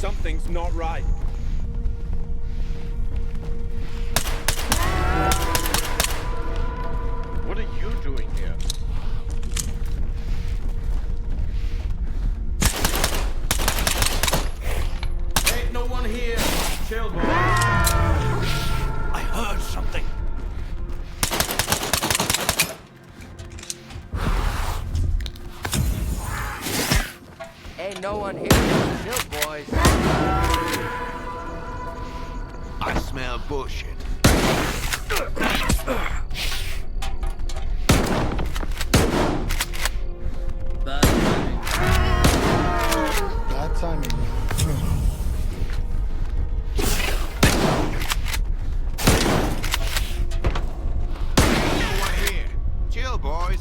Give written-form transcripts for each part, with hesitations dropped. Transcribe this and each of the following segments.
Something's not right. What are you doing here? Ain't no one here. Chill, boy. I heard something. Ain't no one here. Chill, boys. I smell bullshit. Bad timing. No one here. Chill, boys.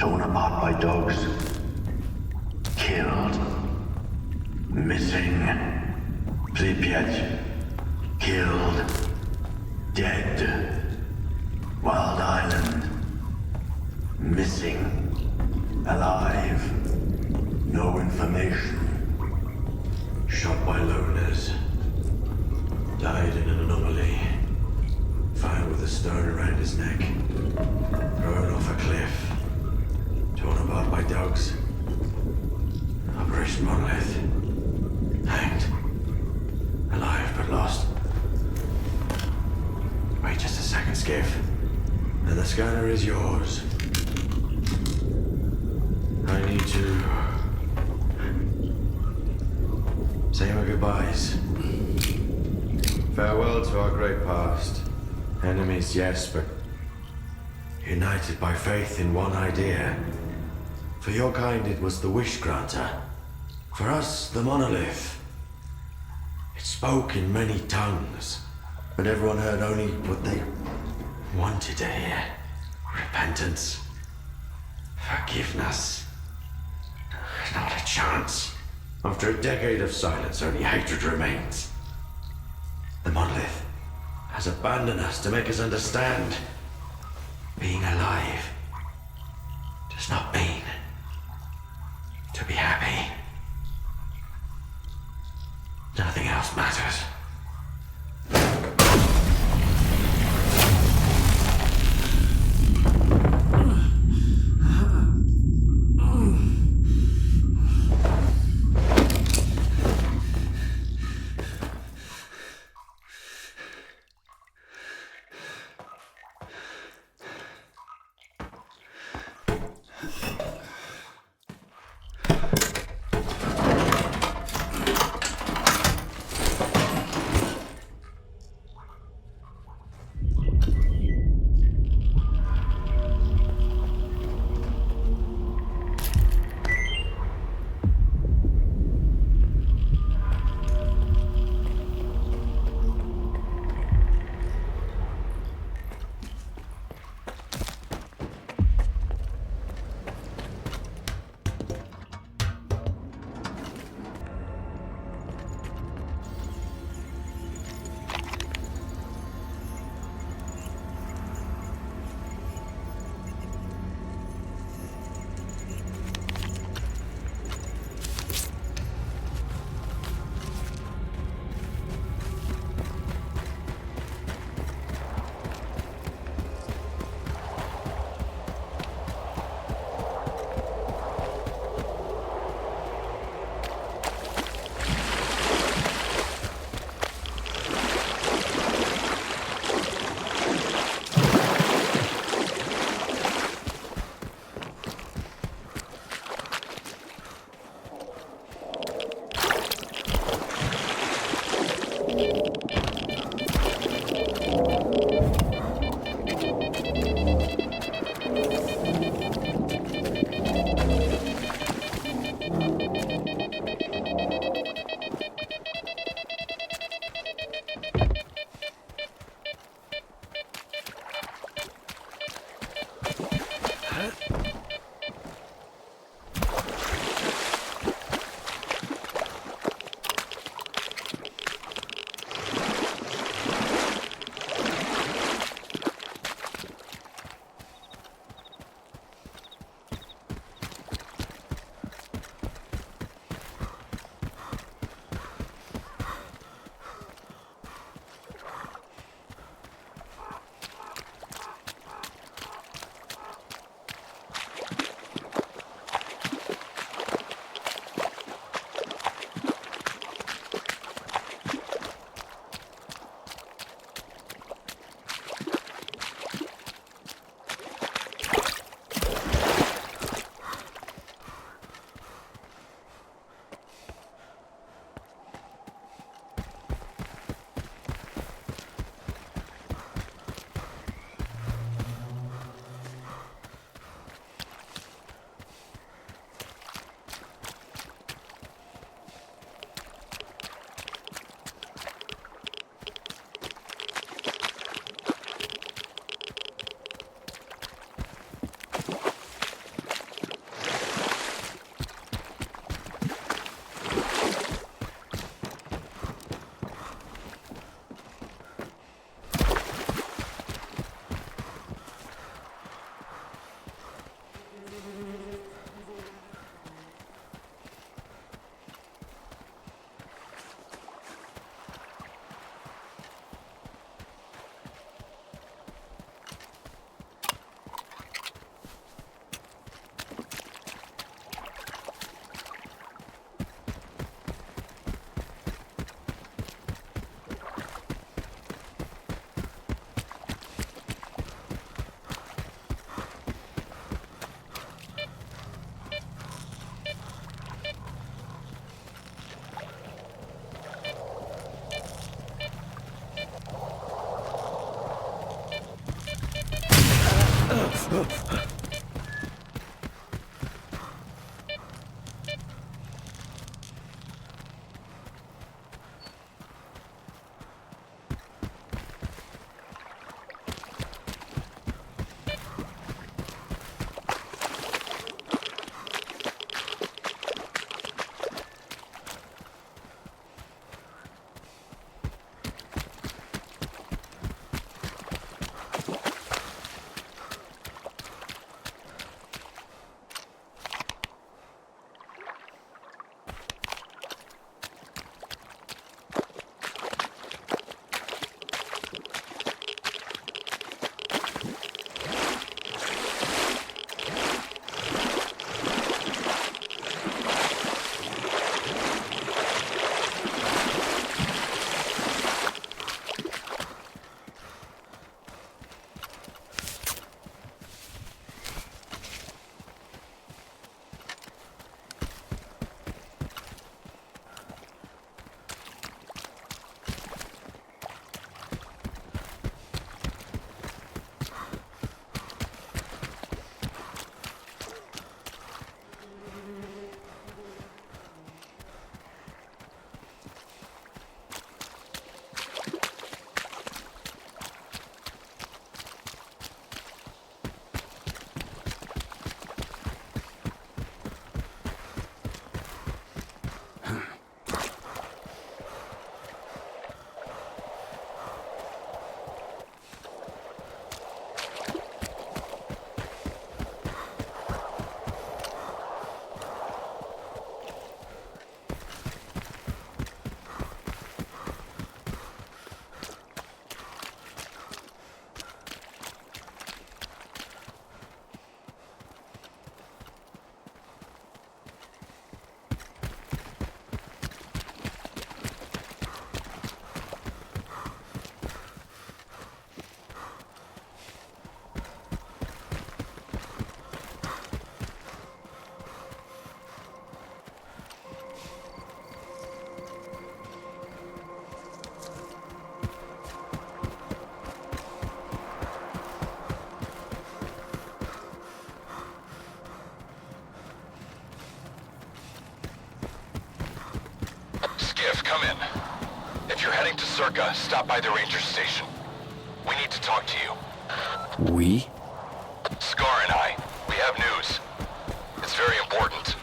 torn apart by dogs, killed, missing, Pripyat, killed, dead, Wild Island, missing, alive, no information, shot by loners, died in an anomaly, found with a stone around his neck, thrown off a cliff, torn apart by dogs, Operation Monolith, hanged, alive but lost. Wait just a second, Skiff, and the scanner is yours. I need to say my goodbyes. Farewell to our great past. Enemies, yes, but united by faith in one idea. For your kind, it was the wish granter. For us, the monolith. It spoke in many tongues, but everyone heard only what they wanted to hear. Repentance. Forgiveness. Not a chance. After a decade of silence, only hatred remains. The monolith has abandoned us to make us understand. Being alive does not mean to be happy. Nothing else matters. Come in. If you're heading to SIRCAA, stop by the ranger station. We need to talk to you. We? Scar and I, we have news. It's very important.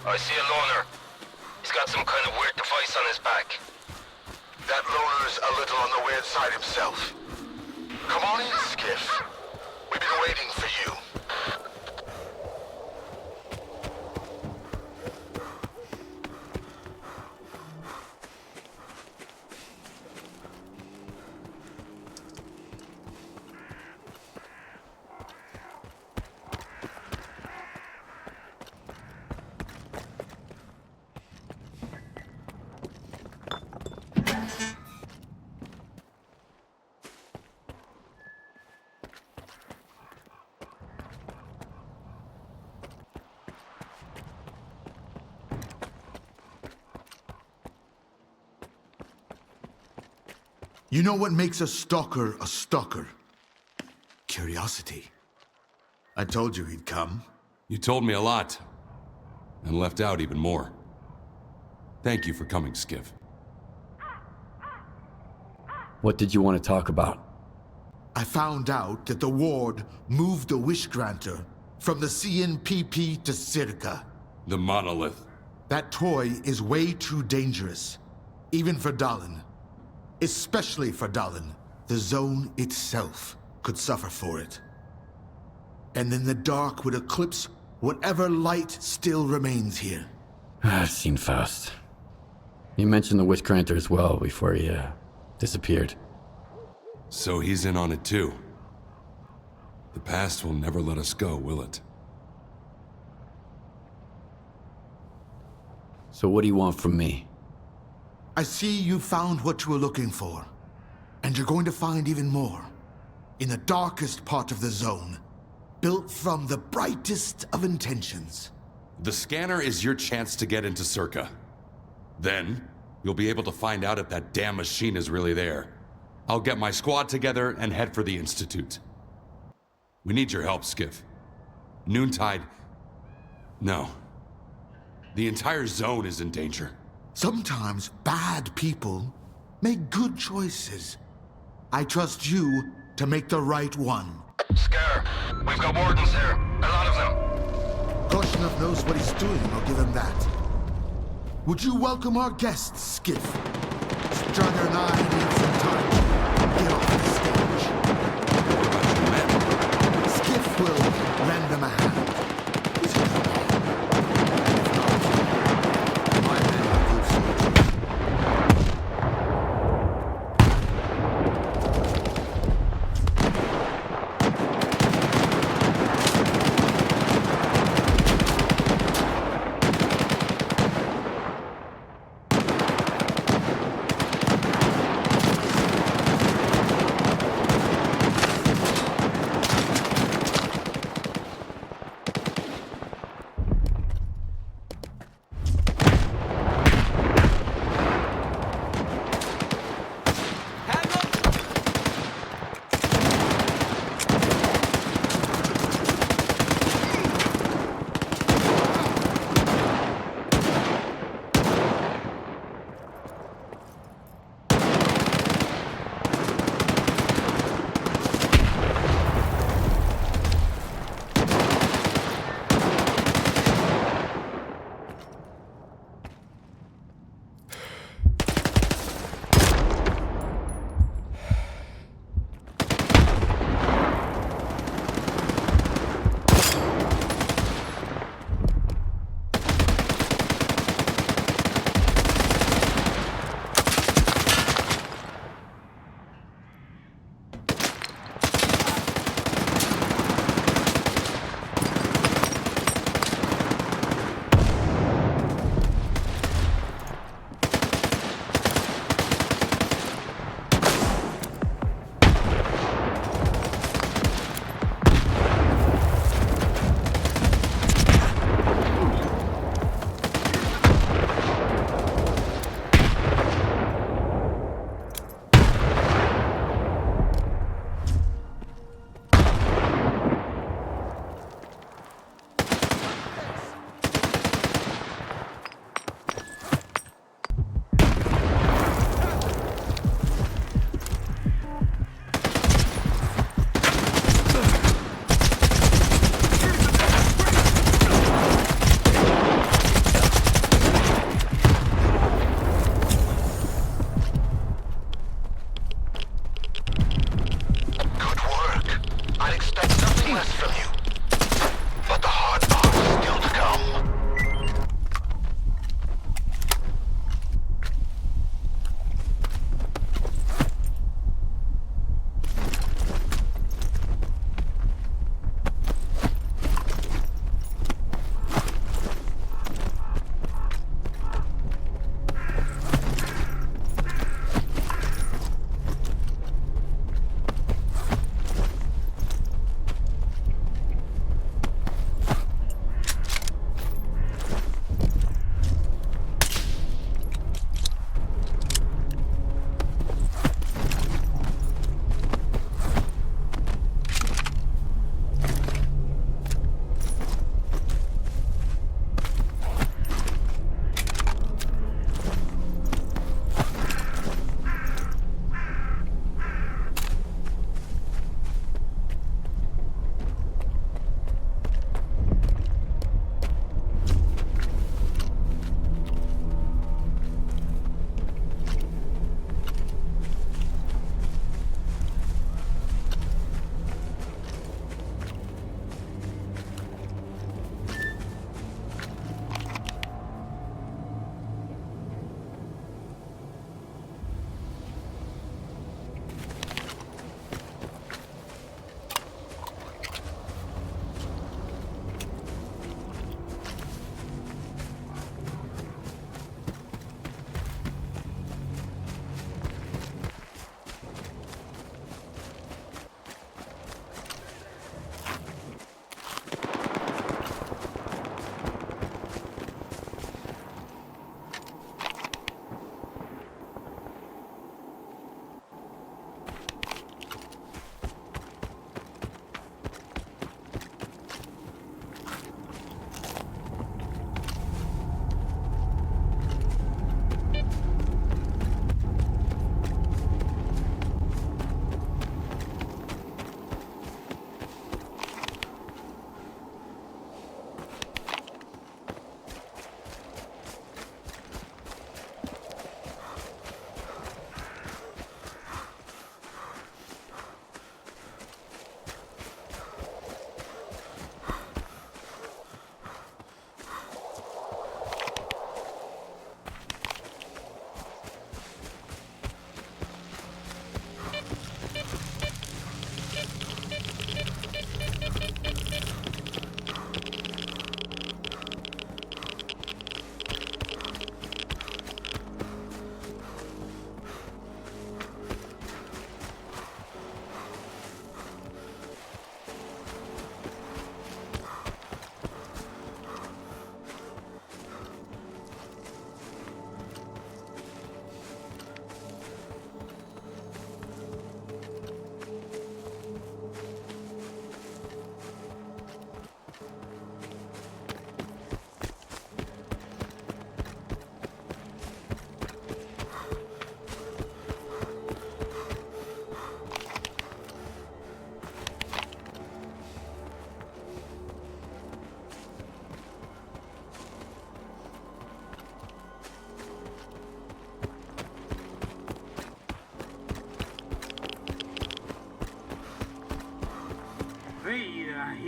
I see a loner. He's got some kind of weird device on his back. That loner's a little on the weird side himself. Come on in, Skiff. We've been waiting for you. You know what makes a stalker a stalker? Curiosity. I told you he'd come. You told me a lot, and left out even more. Thank you for coming, Skiff. What did you want to talk about? I found out that the Ward moved the Wish Granter from the CNPP to SIRCAA. The Monolith. That toy is way too dangerous, even for Dalin. Especially for Dalin. The zone itself could suffer for it. And then the dark would eclipse whatever light still remains here. I've seen Faust. You mentioned the Wish Granter as well before he, disappeared. So he's in on it too. The past will never let us go, will it? So what do you want from me? I see you found what you were looking for. And you're going to find even more. In the darkest part of the zone. Built from the brightest of intentions. The scanner is your chance to get into SIRCAA. Then, you'll be able to find out if that damn machine is really there. I'll get my squad together and head for the Institute. We need your help, Skiff. Noontide... No. The entire zone is in danger. Sometimes bad people make good choices. I trust you to make the right one. Scare, we've got wardens here. A lot of them. Korshunov knows what he's doing, I'll give him that. Would you welcome our guests, Skiff? Drugger and I need some time to get off the stage. What about your men? Skiff will lend them a hand. He's a good man. If not, my men are good soldiers.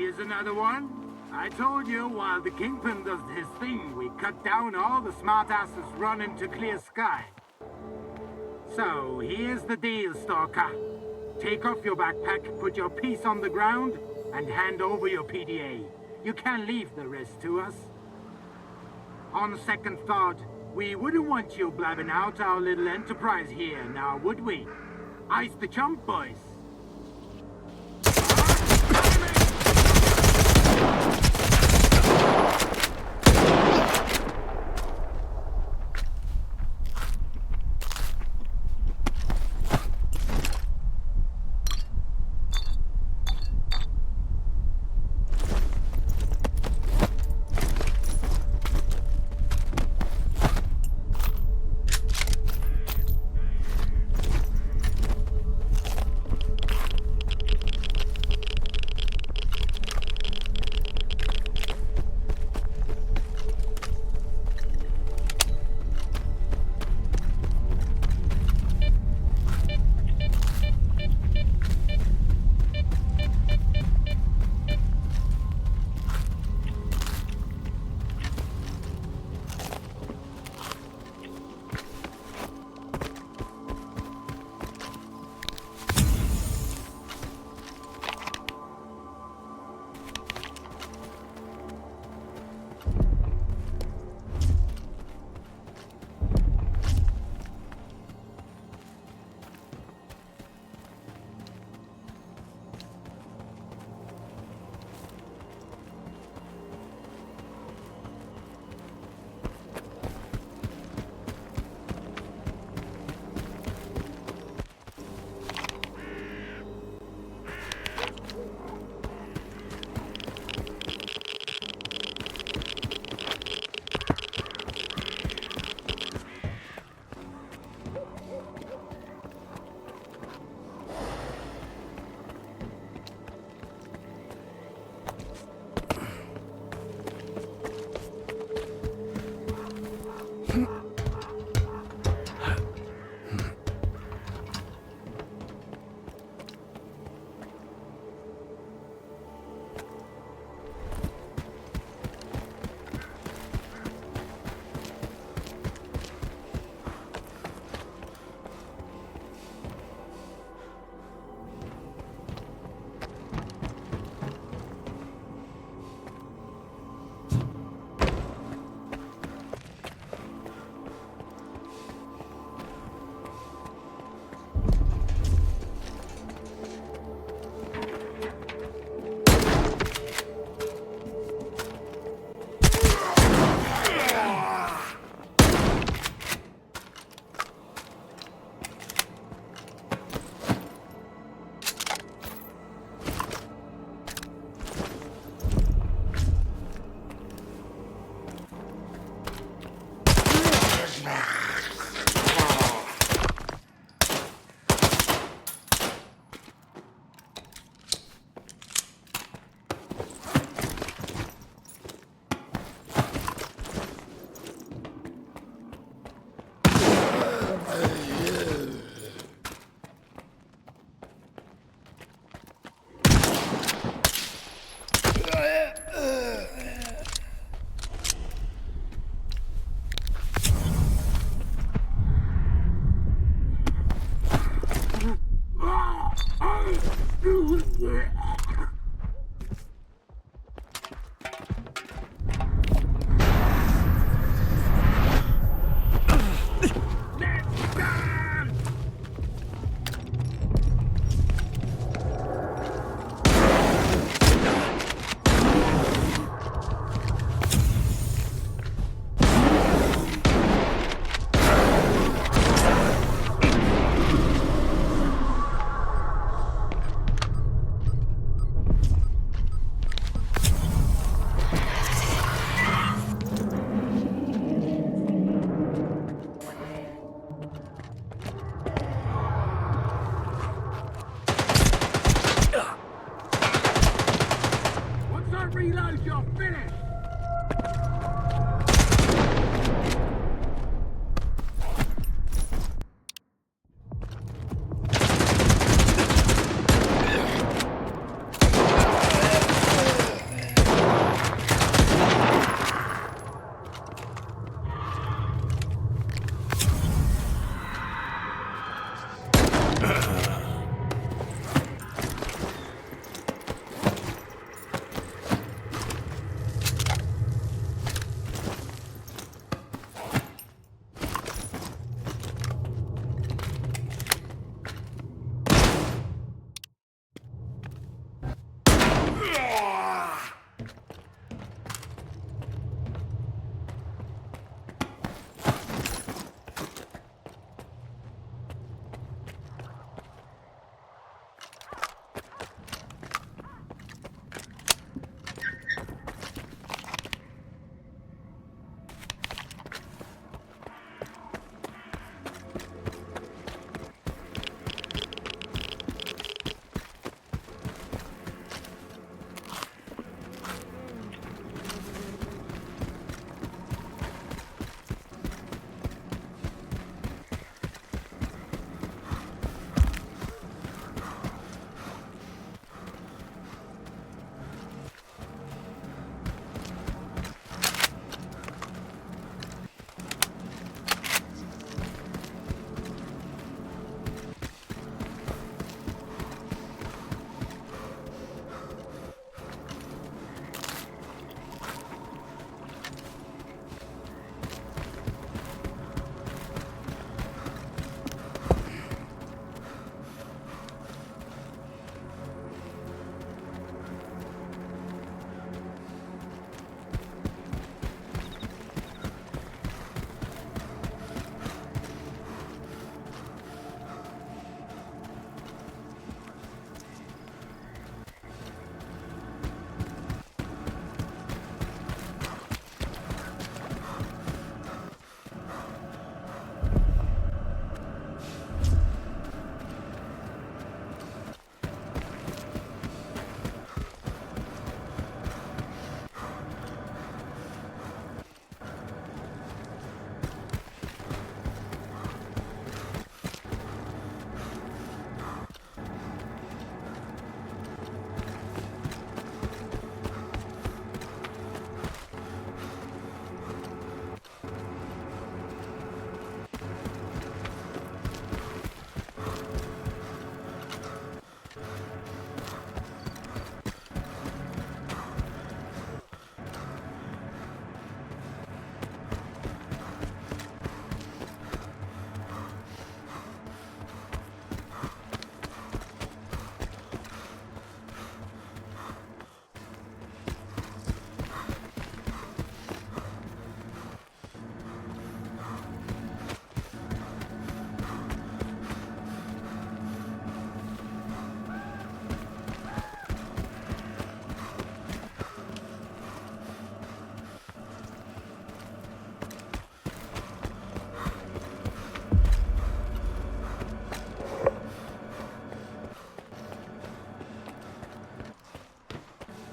Here's another one. I told you while the Kingpin does his thing, we cut down all the smartasses running to clear sky. So, here's the deal, Stalker. Take off your backpack, put your piece on the ground, and hand over your PDA. You can leave the rest to us. On second thought, we wouldn't want you blabbing out our little enterprise here, now would we? Ice the chump, boys.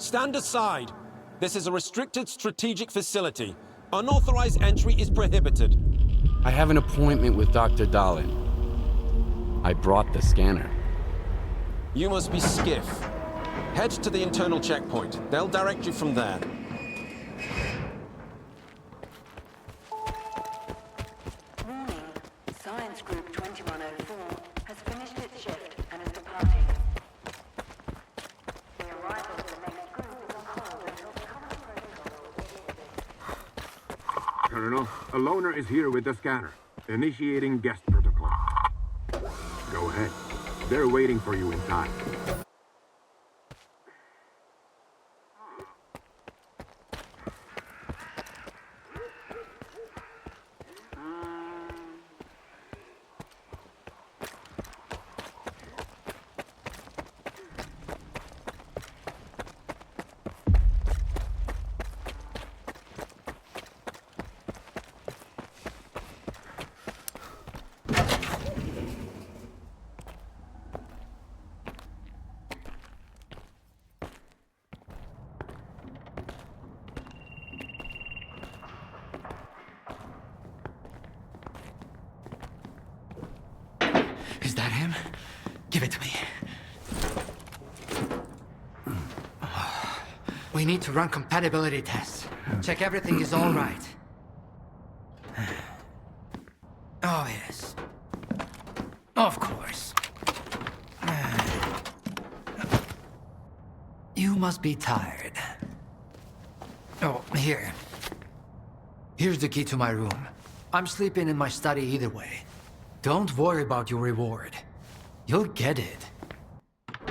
Stand aside. This is a restricted strategic facility. Unauthorized entry is prohibited. I have an appointment with Dr. Dalin. I brought the scanner. You must be Skiff. Head to the internal checkpoint. They'll direct you from there. Warning. Science Group 2104 has finished its shift and is departing. The arrival of the next group is on hold until the common protocol. Colonel, a loner is here with the scanner. Initiating guest protocol. Go ahead. They're waiting for you inside. Is that him? Give it to me. We need to run compatibility tests. Check everything is all right. Oh, yes. Of course. You must be tired. Oh, here. Here's the key to my room. I'm sleeping in my study either way. Don't worry about your reward. You'll get it.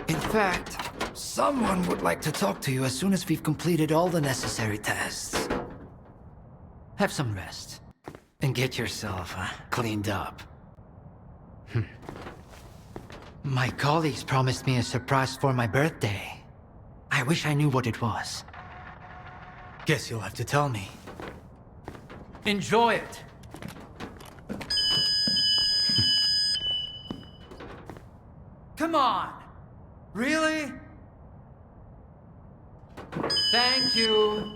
In fact, someone would like to talk to you as soon as we've completed all the necessary tests. Have some rest. And get yourself cleaned up. My colleagues promised me a surprise for my birthday. I wish I knew what it was. Guess you'll have to tell me. Enjoy it! Come on! Really? Thank you!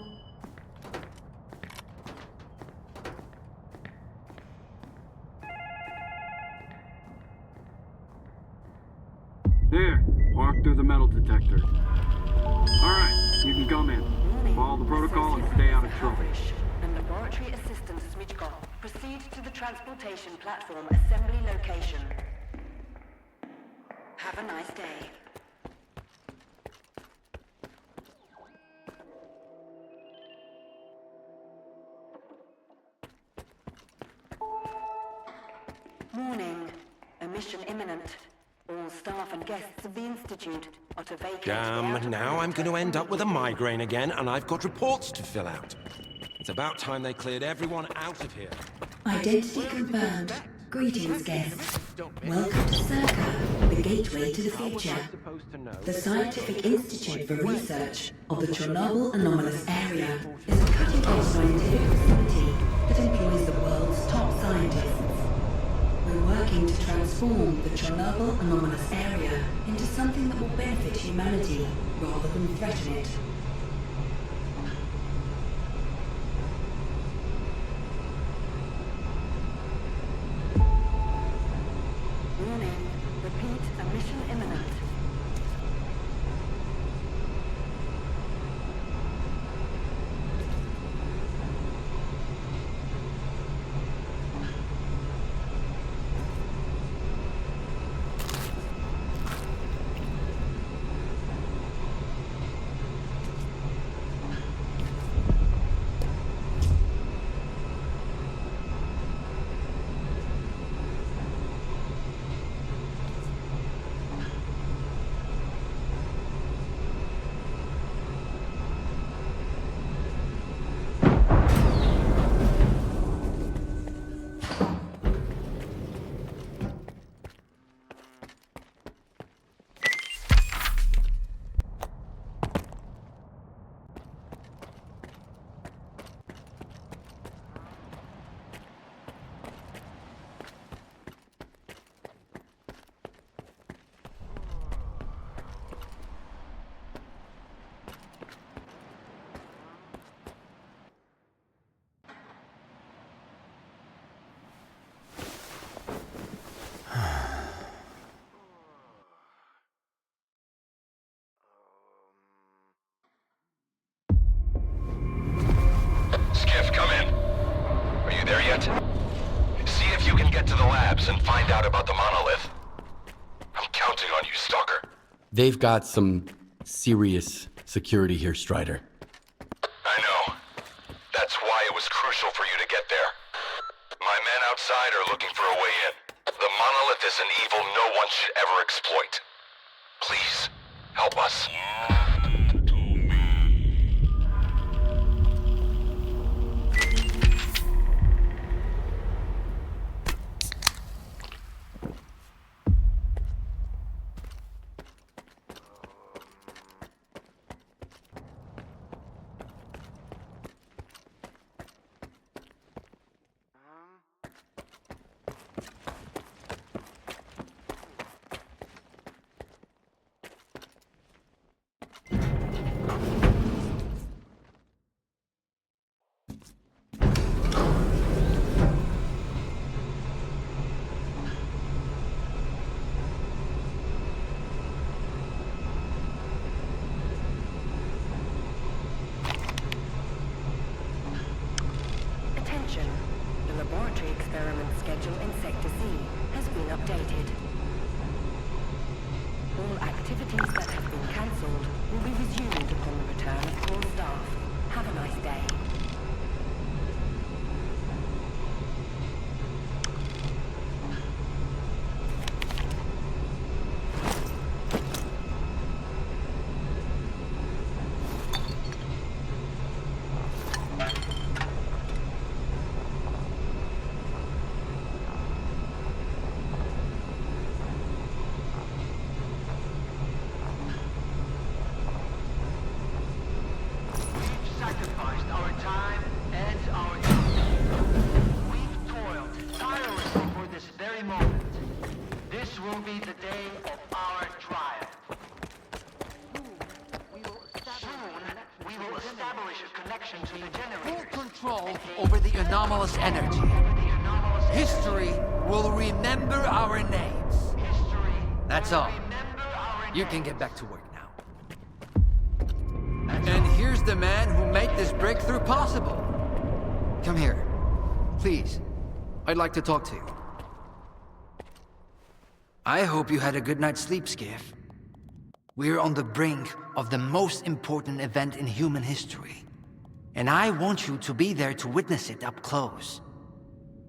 There, walk through the metal detector. Alright, you can come in. Follow the protocol and stay out of trouble. And laboratory assistant Smidgov, proceed to the transportation platform assembly location. Have a nice day. Warning. Emission imminent. All staff and guests of the Institute are to vacate the outer Now I'm going to end up with a migraine again, and I've got reports to fill out. It's about time they cleared everyone out of here. Identity confirmed. Greetings, guests. Welcome to SIRCAA, the gateway to the future. The Scientific Institute for Research of the Chornobyl anomalous area is a cutting-edge scientific facility that employs the world's top scientists. We're working to transform the Chornobyl anomalous area into something that will benefit humanity rather than threaten it. Warning. Repeat. Emission imminent. that. See if you can get to the labs and find out about the Monolith. I'm counting on you, Stalker. They've got some serious security here, Strider. I know. That's why it was crucial for you to get there. My men outside are looking for a way in. The Monolith is an evil no one should ever exploit. Please, help us. The laboratory experiment schedule in Sector C has been updated. All activities that have been cancelled will be resumed upon the return of all staff. Have a nice day. Over the anomalous energy. History will remember our names. That's all. You can get back to work now. And here's the man who made this breakthrough possible. Come here. Please. I'd like to talk to you. I hope you had a good night's sleep, Skiff. We're on the brink of the most important event in human history. And I want you to be there to witness it up close.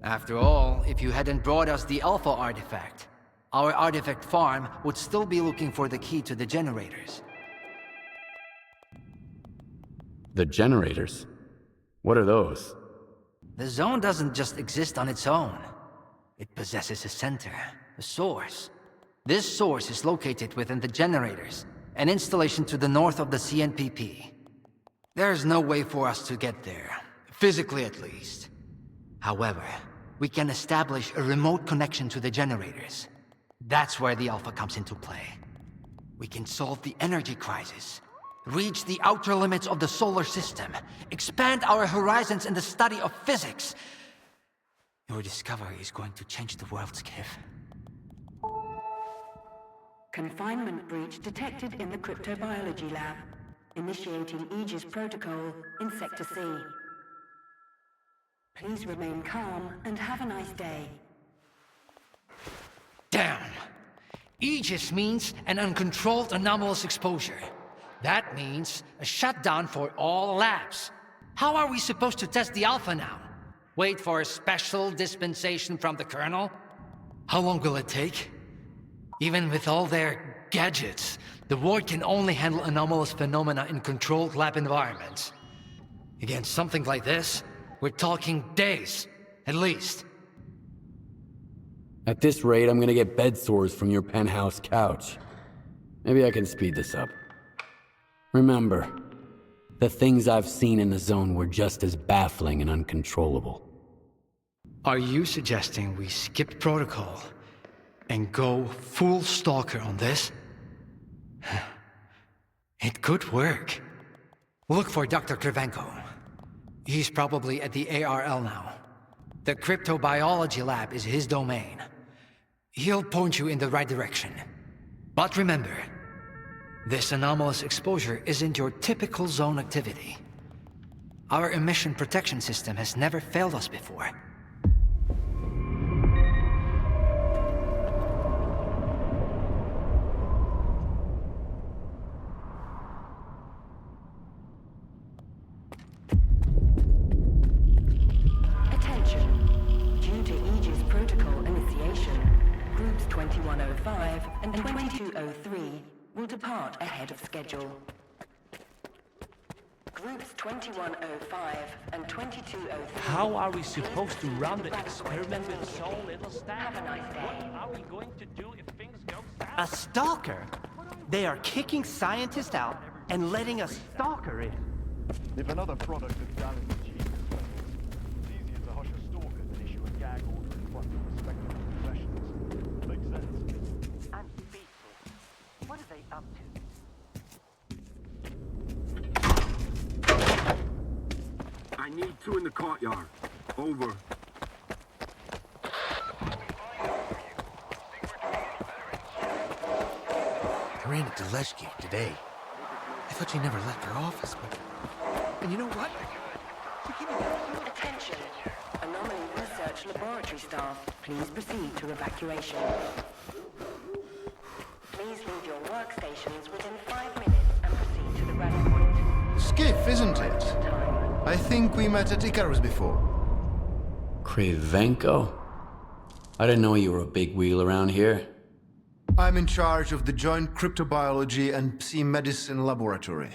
After all, if you hadn't brought us the Alpha artifact, our artifact farm would still be looking for the key to the generators. The generators? What are those? The zone doesn't just exist on its own. It possesses a center, a source. This source is located within the generators, an installation to the north of the CNPP. There's no way for us to get there, physically at least. However, we can establish a remote connection to the generators. That's where the Alpha comes into play. We can solve the energy crisis, reach the outer limits of the solar system, expand our horizons in the study of physics. Your discovery is going to change the world, Skiff. Confinement breach detected in the cryptobiology lab. Initiating Aegis protocol in Sector C. Please remain calm and have a nice day. Damn! Aegis means an uncontrolled anomalous exposure. That means a shutdown for all labs. How are we supposed to test the Alpha now? Wait for a special dispensation from the Colonel? How long will it take? Even with all their gadgets, the Ward can only handle anomalous phenomena in controlled lab environments. Against something like this, we're talking days, at least. At this rate, I'm gonna get bed sores from your penthouse couch. Maybe I can speed this up. Remember, the things I've seen in the zone were just as baffling and uncontrollable. Are you suggesting we skip protocol and go full S.T.A.L.K.E.R on this? It could work. Look for Dr. Kryvenko. He's probably at the ARL now. The cryptobiology lab is his domain. He'll point you in the right direction. But remember, this anomalous exposure isn't your typical zone activity. Our emission protection system has never failed us before. and 2203 will depart ahead of schedule. Groups 2105 and 2203... How are we supposed to run the experiment with so little staff? Have a nice day. What are we going to do if things go south? A stalker? They are kicking scientists out and letting a stalker in. If another product of Dalin's genius fails, it's easier to hush a stalker than issue a gag order in front of respectable professionals. Makes sense. I'm speechless. What are they up to? I need two in the courtyard. Over. I ran into Leshki today. I thought she never left her office, but... And you know what? Attention. Anomaly research laboratory staff, please proceed to evacuation. Please leave your workstations within 5 minutes and proceed to the rally point. Skiff, isn't it? I think we met at Icarus before. Kryvenko? I didn't know you were a big wheel around here. I'm in charge of the Joint Cryptobiology and Psi-Medicine Laboratory.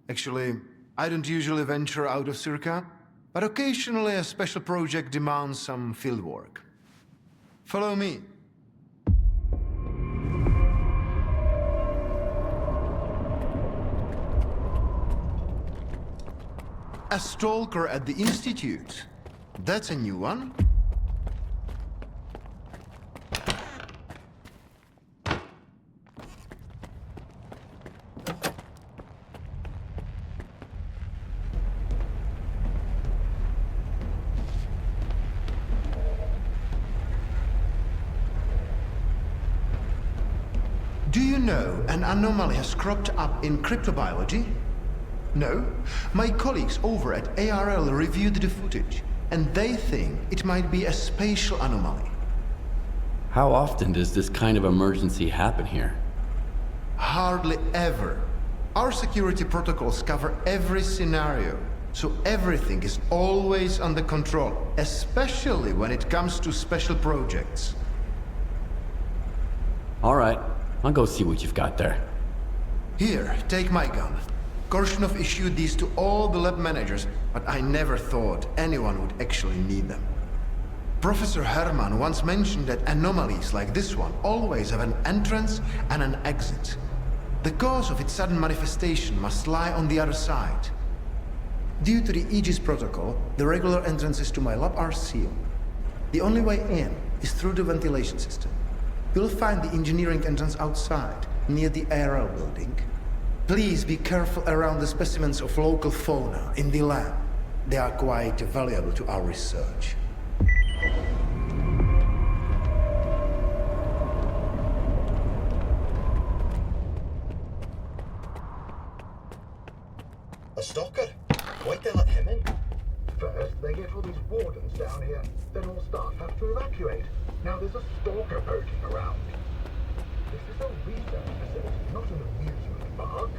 Actually, I don't usually venture out of SIRCAA, but occasionally a special project demands some fieldwork. Follow me. A stalker at the Institute. That's a new one. Do you know an anomaly has cropped up in cryptobiology? No? My colleagues over at ARL reviewed the footage, and they think it might be a spatial anomaly. How often does this kind of emergency happen here? Hardly ever. Our security protocols cover every scenario, so everything is always under control, especially when it comes to special projects. All right, I'll go see what you've got there. Here, take my gun. Korshunov issued these to all the lab managers, but I never thought anyone would actually need them. Professor Hermann once mentioned that anomalies like this one always have an entrance and an exit. The cause of its sudden manifestation must lie on the other side. Due to the Aegis protocol, the regular entrances to my lab are sealed. The only way in is through the ventilation system. You'll find the engineering entrance outside, near the ARL building. Please be careful around the specimens of local fauna in the lab. They are quite valuable to our research. A stalker? Why'd they let him in? First, they get all these wardens down here, then all staff have to evacuate. Now there's a stalker poking around. This is a research facility, not an amusement park.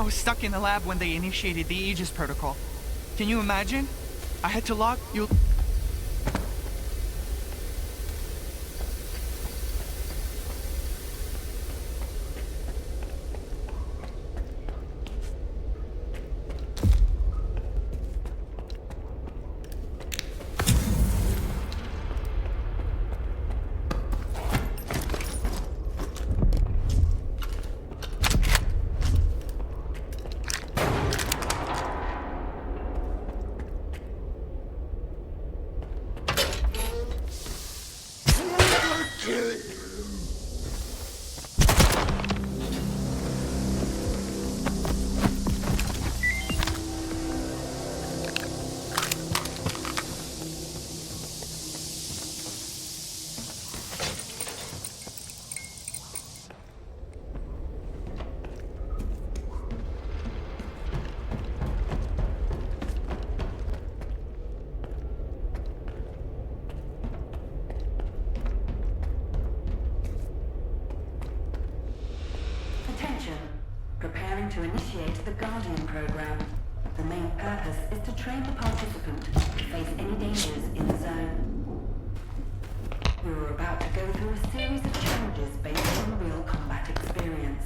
was stuck in the lab when they initiated the Aegis protocol. Can you imagine? I had to lock you. Preparing to initiate the Guardian program. The main purpose is to train the participant to face any dangers in the zone. We are about to go through a series of challenges based on real combat experience.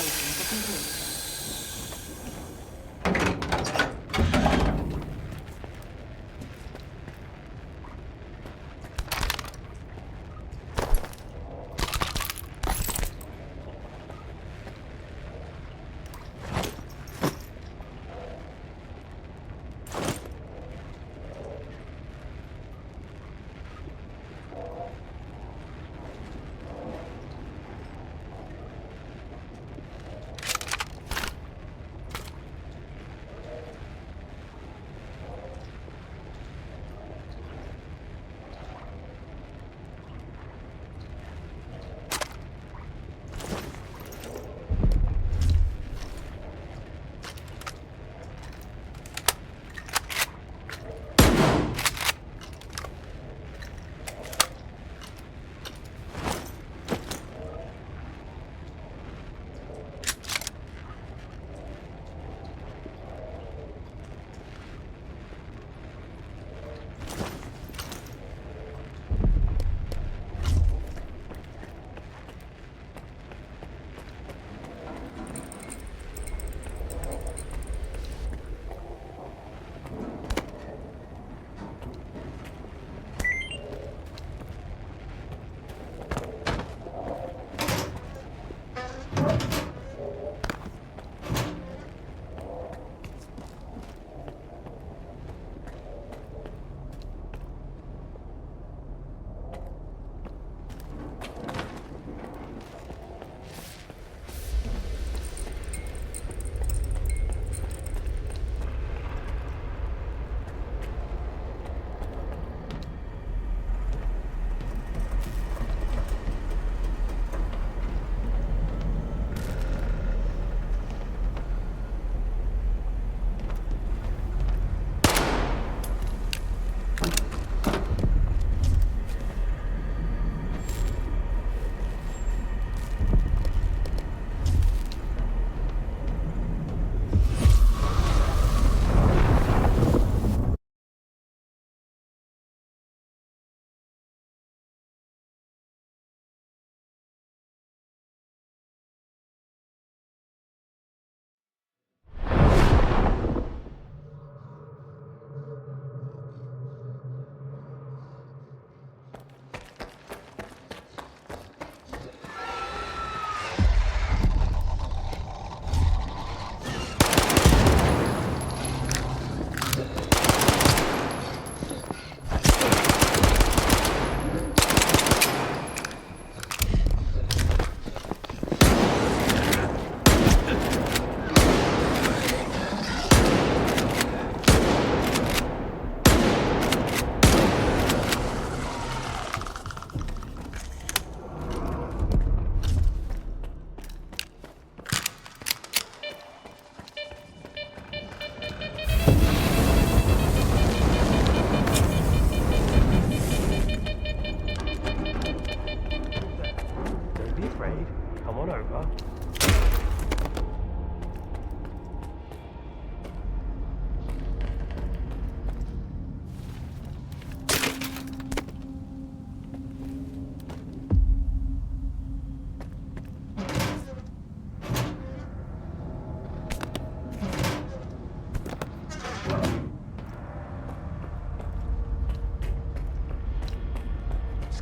Operations are complete.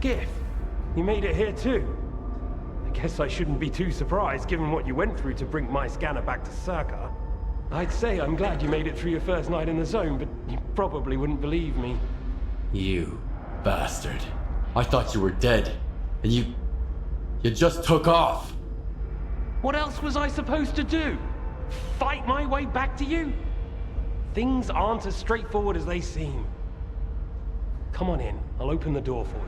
Skiff, you made it here too. I guess I shouldn't be too surprised given what you went through to bring my scanner back to SIRCAA. I'd say I'm glad you made it through your first night in the zone, but you probably wouldn't believe me. You bastard. I thought you were dead, and you just took off. What else was I supposed to do? Fight my way back to you? Things aren't as straightforward as they seem. Come on in, I'll open the door for you.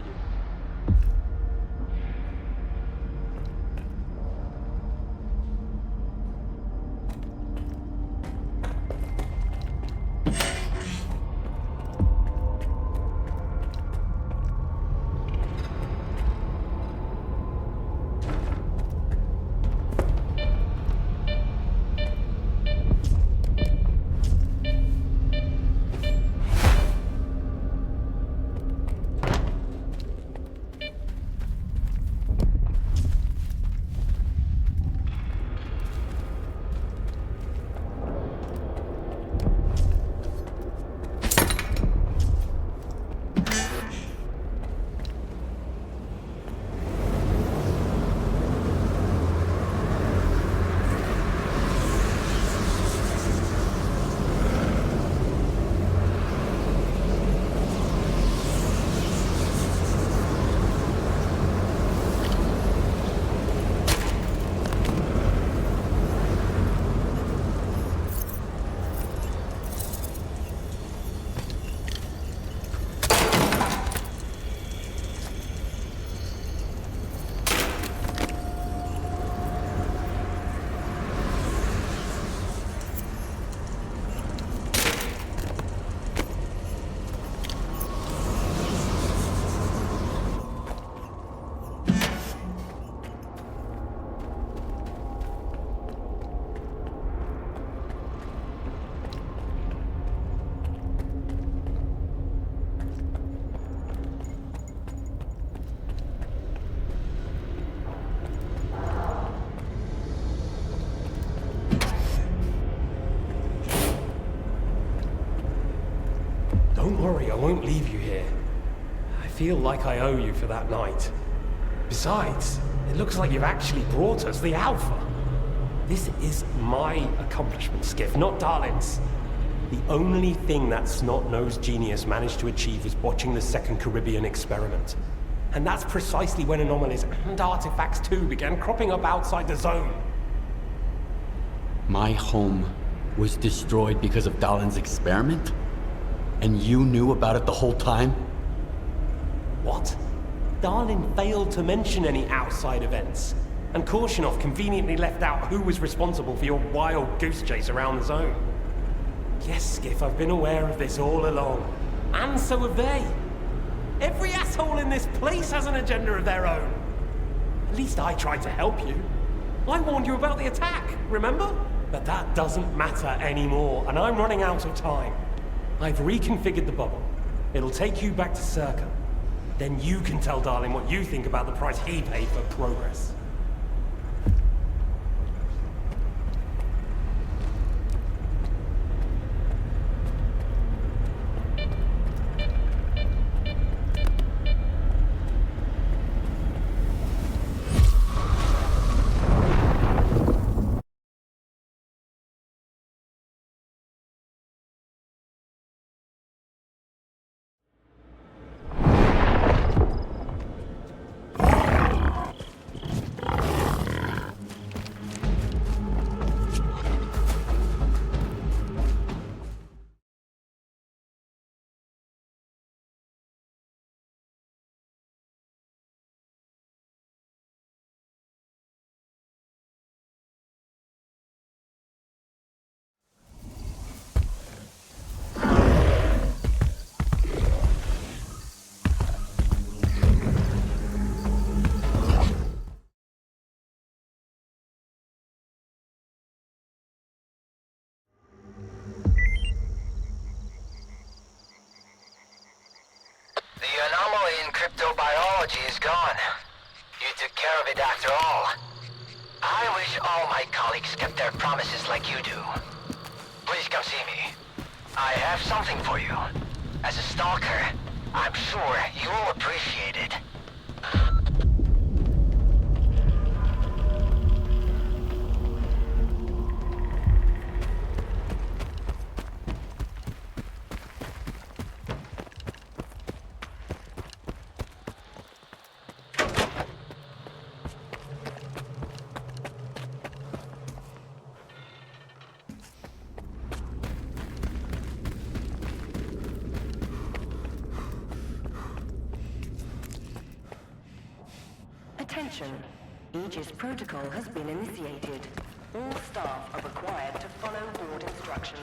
won't leave you here. I feel like I owe you for that night. Besides, it looks like you've actually brought us the Alpha. This is my accomplishment, Skiff, not Dalin's. The only thing that snot-nosed genius managed to achieve was watching the Second Caribbean experiment. And that's precisely when anomalies and artifacts too began cropping up outside the zone. My home was destroyed because of Dalin's experiment? And you knew about it the whole time? What? Dalin failed to mention any outside events, and Korshunov conveniently left out who was responsible for your wild goose chase around the zone. Yes, Skiff, I've been aware of this all along. And so have they. Every asshole in this place has an agenda of their own. At least I tried to help you. I warned you about the attack, remember? But that doesn't matter anymore, and I'm running out of time. I've reconfigured the bubble. It'll take you back to SIRCAA. Then you can tell Dalin what you think about the price he paid for progress. The anomaly in cryptobiology is gone. You took care of it after all. I wish all my colleagues kept their promises like you do. Please come see me. I have something for you. As a stalker, I'm sure you'll appreciate it. Attention. Aegis protocol has been initiated. All staff are required to follow board instructions.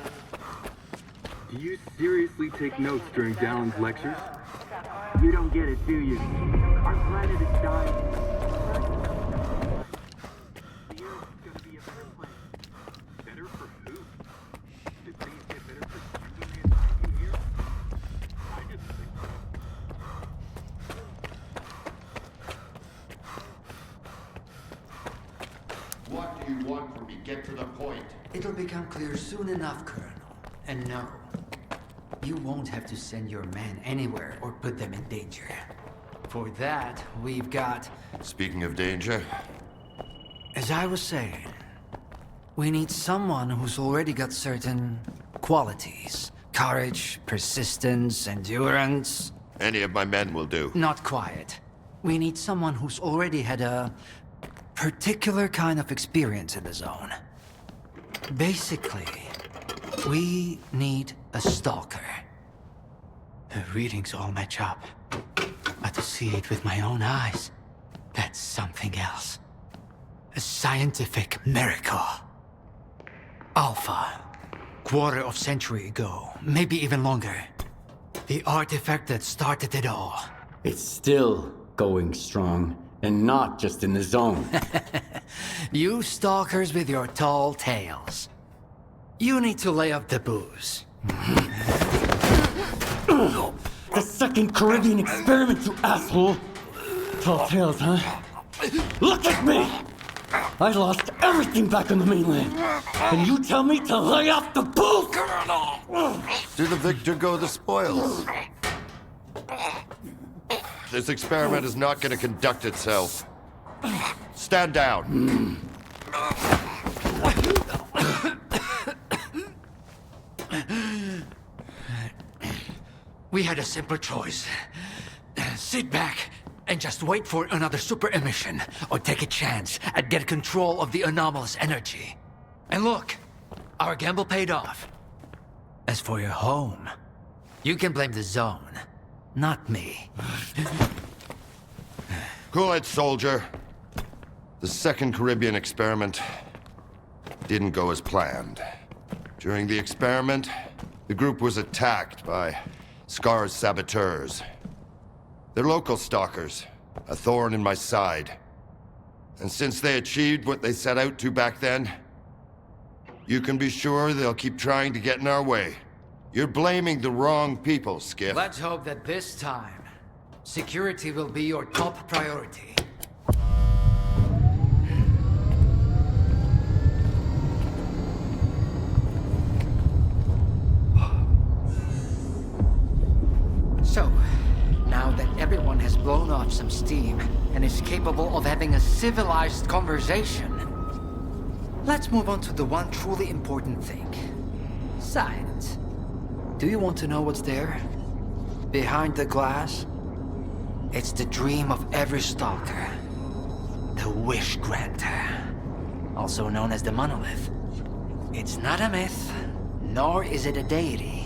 Do you seriously take notes during Dalin's lectures? You don't get it, do you? Our planet is dying. The Earth's gonna be a better planet. Better for who? Did things get better for you and me here? I didn't think so. What do you want from me? Get to the point. It'll become clear soon enough, Colonel. And no, you won't have to send your men anywhere or put them in danger. For that, we've got... Speaking of danger... As I was saying, we need someone who's already got certain qualities. Courage, persistence, endurance. Any of my men will do. Not quite. We need someone who's already had a particular kind of experience in the zone. Basically, we need a stalker. The readings all match up. But to see it with my own eyes, that's something else. A scientific miracle. Alpha. Quarter of century ago, maybe even longer. The artifact that started it all. It's still going strong, and not just in the zone. You stalkers with your tall tales. You need to lay up the booze. The Second Caribbean experiment, you asshole! Tall tales, huh? Look at me! I lost everything back on the mainland. And you tell me to lay off the booze? To the victor go the spoils. This experiment is not going to conduct itself. Stand down. We had a simple choice. Sit back and just wait for another super emission, or take a chance at get control of the anomalous energy. And look, our gamble paid off. As for your home, you can blame the zone, not me. Cool it, soldier. The second Caribbean experiment didn't go as planned. During the experiment, the group was attacked by S.T.A.L.K.E.R's saboteurs. They're local stalkers, a thorn in my side. And since they achieved what they set out to back then, you can be sure they'll keep trying to get in our way. You're blaming the wrong people, Skiff. Let's hope that this time, security will be your top priority. So, now that everyone has blown off some steam and is capable of having a civilized conversation, let's move on to the one truly important thing. Science. Do you want to know what's there? Behind the glass? It's the dream of every stalker. The wish granter. Also known as the Monolith. It's not a myth, nor is it a deity.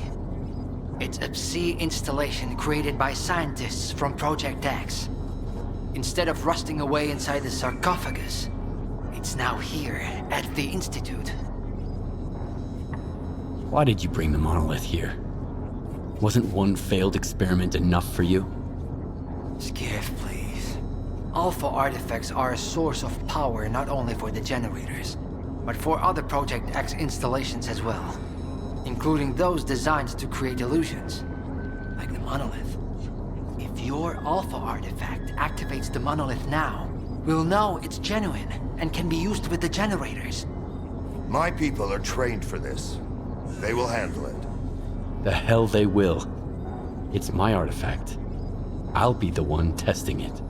It's a sea installation created by scientists from Project X. Instead of rusting away inside the sarcophagus, it's now here at the Institute. Why did you bring the Monolith here? Wasn't one failed experiment enough for you? Skiff, please. Alpha artifacts are a source of power not only for the generators, but for other Project X installations as well. Including those designed to create illusions, like the Monolith. If your Alpha artifact activates the Monolith now, we'll know it's genuine and can be used with the generators. My people are trained for this. They will handle it. The hell they will. It's my artifact. I'll be the one testing it.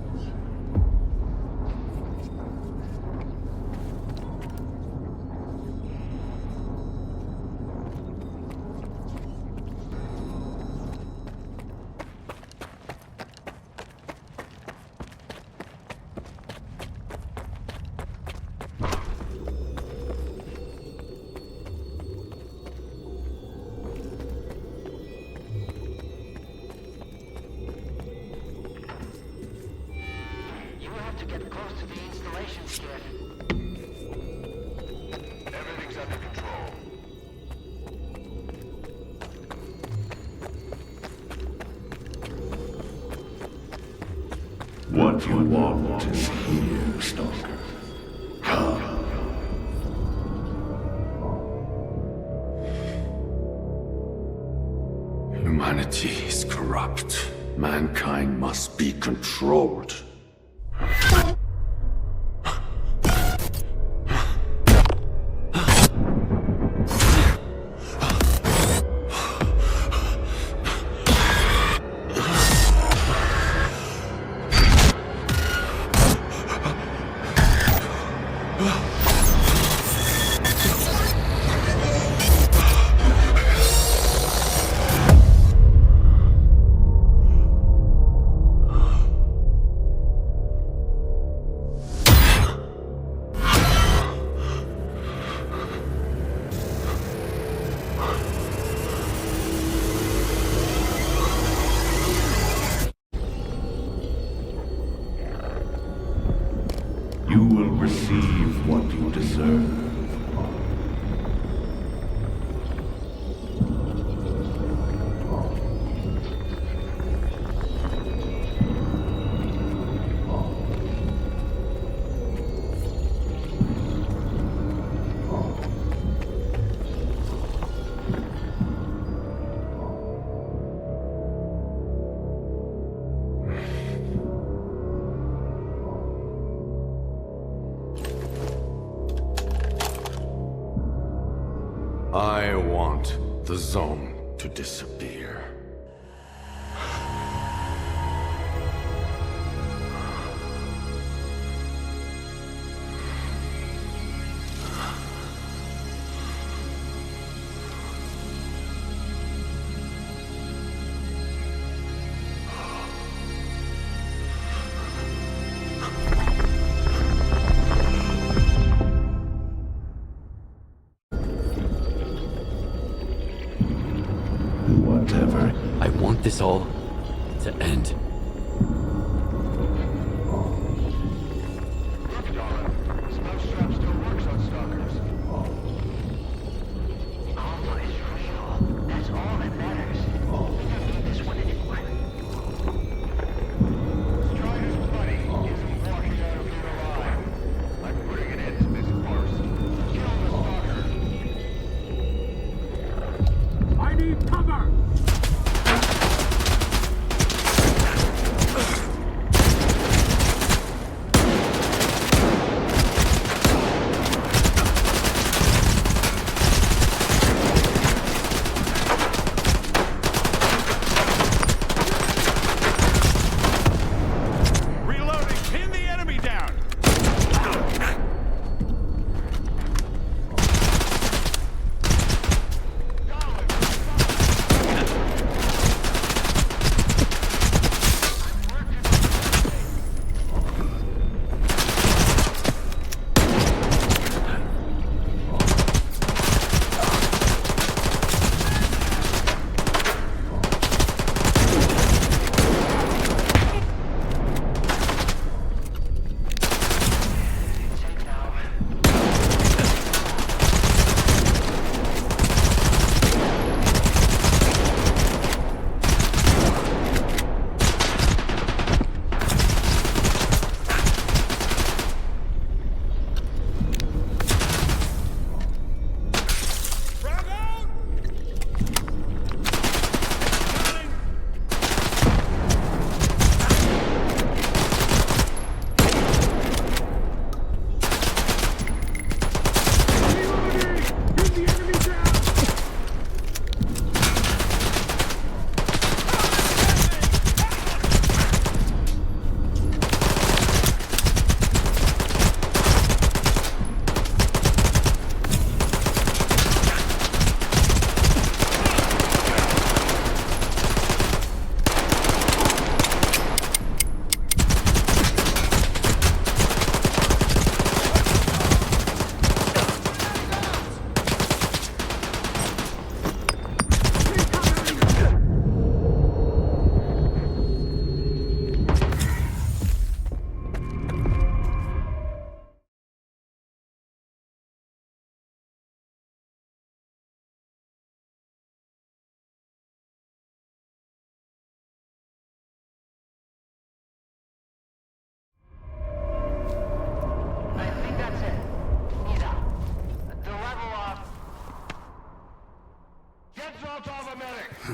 What you want is here, Stalker. Come. Humanity is corrupt. Mankind must be controlled. You will receive what you deserve. I want the zone to disappear. this all to end.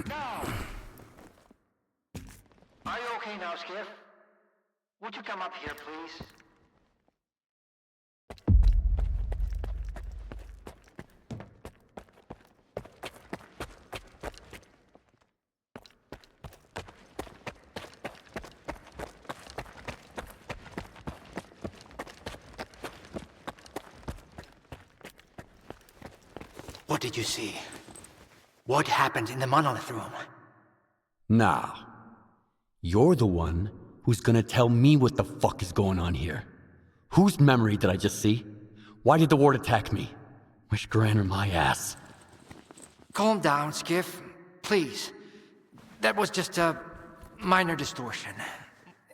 Now! Are you okay now, Skiff? Would you come up here, please? What did you see? What happened in the Monolith room? Nah. You're the one who's gonna tell me what the fuck is going on here. Whose memory did I just see? Why did the ward attack me? Wish Granner my ass. Calm down, Skiff. Please. That was just a minor distortion.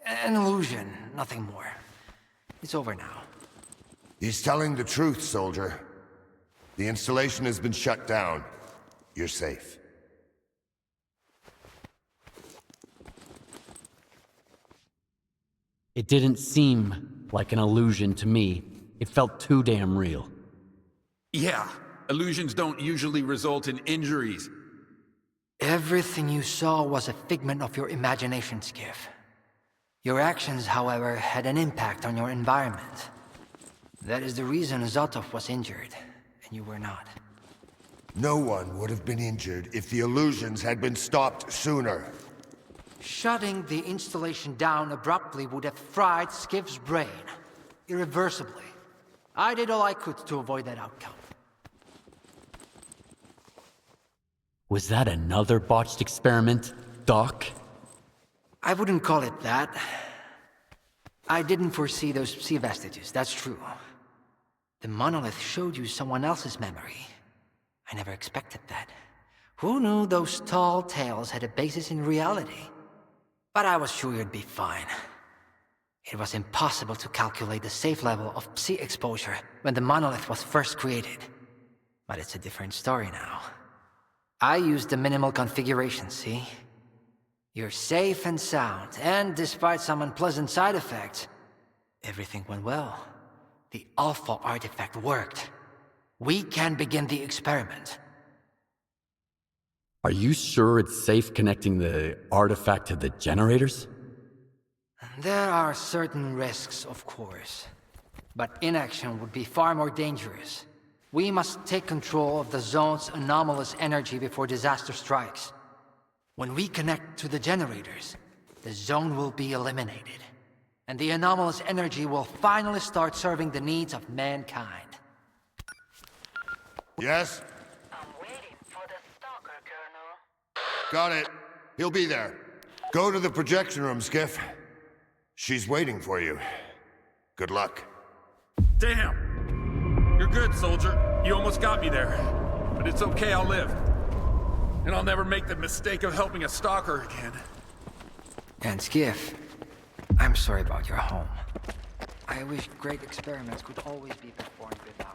An illusion, nothing more. It's over now. He's telling the truth, soldier. The installation has been shut down. You're safe. It didn't seem like an illusion to me. It felt too damn real. Yeah, illusions don't usually result in injuries. Everything you saw was a figment of your imagination, Skiff. Your actions, however, had an impact on your environment. That is the reason Zotov was injured, and you were not. No one would have been injured if the illusions had been stopped sooner. Shutting the installation down abruptly would have fried Skiff's brain. Irreversibly. I did all I could to avoid that outcome. Was that another botched experiment, Doc? I wouldn't call it that. I didn't foresee those sea vestiges, that's true. The Monolith showed you someone else's memory. I never expected that. Who knew those tall tales had a basis in reality? But I was sure you'd be fine. It was impossible to calculate the safe level of psi exposure when the monolith was first created. But it's a different story now. I used the minimal configuration, see? You're safe and sound, and despite some unpleasant side effects, everything went well. The Alpha artifact worked. We can begin the experiment. Are you sure it's safe connecting the artifact to the generators? There are certain risks, of course. But inaction would be far more dangerous. We must take control of the zone's anomalous energy before disaster strikes. When we connect to the generators, the zone will be eliminated. And the anomalous energy will finally start serving the needs of mankind. Yes? Got it. He'll be there. Go to the projection room, Skiff. She's waiting for you. Good luck. Damn! You're good, soldier. You almost got me there. But it's okay, I'll live. And I'll never make the mistake of helping a stalker again. And Skiff, I'm sorry about your home. I wish great experiments could always be performed without.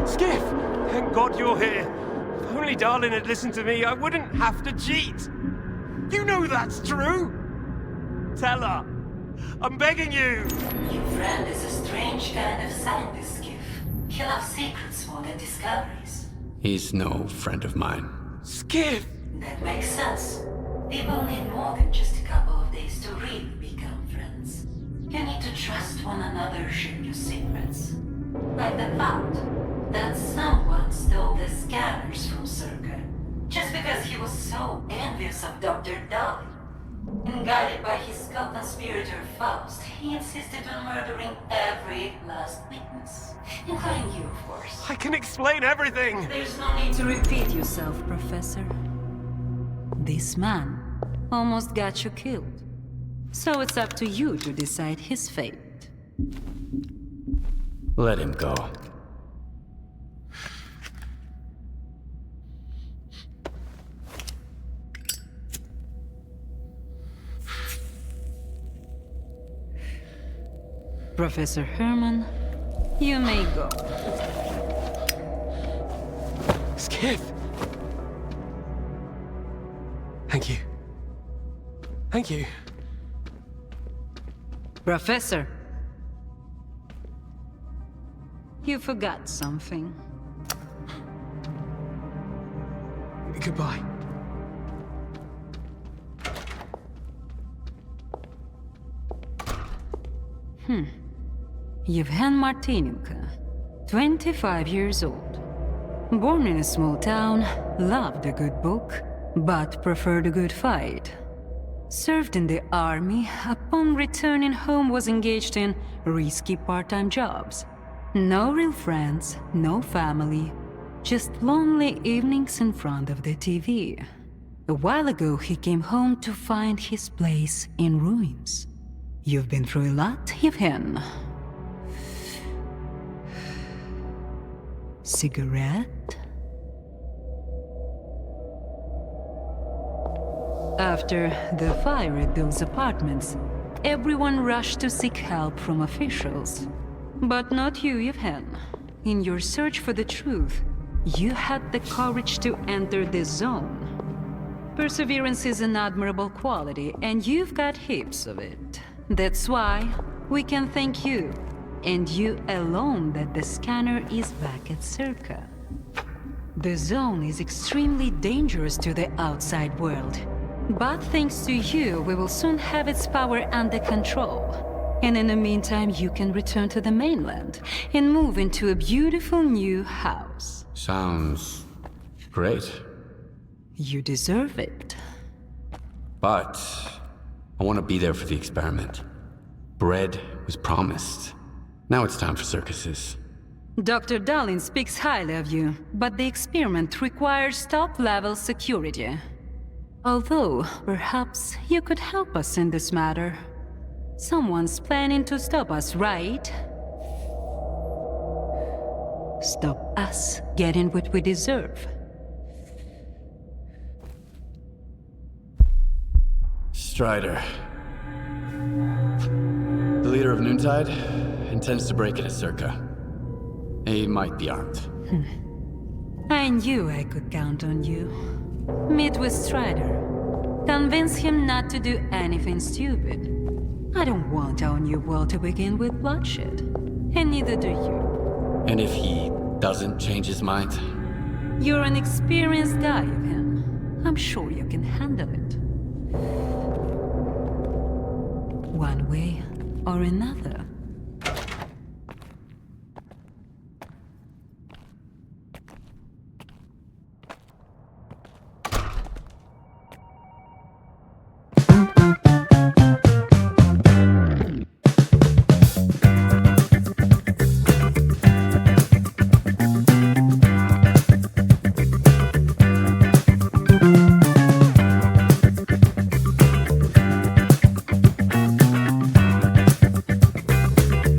Skiff! Thank God you're here. If only Dalin had listened to me, I wouldn't have to cheat. You know that's true. Tell her. I'm begging you. Your friend is a strange kind of scientist, Skiff. He loves secrets more than discoveries. He's no friend of mine. Skiff! That makes sense. People need more than just a couple of days to really become friends. You need to trust one another, share your secrets. Like the fact that someone stole the scanners from SIRCAA just because he was so envious of Dr. Dalin. And guided by his co-conspirator Faust, he insisted on murdering every last witness, including you, of course. I can explain everything! There's no need to repeat yourself, Professor. This man almost got you killed. So it's up to you to decide his fate. Let him go. Professor Hermann, you may go. Skiff! Thank you. Thank you. Professor! You forgot something. Goodbye. Yevhen Martinenko, 25 years old. Born in a small town, loved a good book, but preferred a good fight. Served in the army, upon returning home was engaged in risky part-time jobs. No real friends, no family, just lonely evenings in front of the TV. A while ago he came home to find his place in ruins. You've been through a lot, Yevhen. Cigarette? After the fire at those apartments, everyone rushed to seek help from officials. But not you, Yevhen. In your search for the truth, you had the courage to enter this zone. Perseverance is an admirable quality, and you've got heaps of it. That's why we can thank you, and you alone, that the scanner is back at SIRCAA. The zone is extremely dangerous to the outside world. But thanks to you, we will soon have its power under control. And in the meantime, you can return to the mainland and move into a beautiful new house. Sounds great. You deserve it. But I want to be there for the experiment. Bread was promised. Now it's time for circuses. Dr. Dalin speaks highly of you, but the experiment requires top-level security. Although, perhaps you could help us in this matter. Someone's planning to stop us, right? Stop us getting what we deserve. Strider. The leader of Noontide intends to break into SIRCAA. He might be armed. I knew I could count on you. Meet with Strider. Convince him not to do anything stupid. I don't want our new world to begin with bloodshed. And neither do you. And if he doesn't change his mind? You're an experienced guy of him. I'm sure you can handle it. One way or another.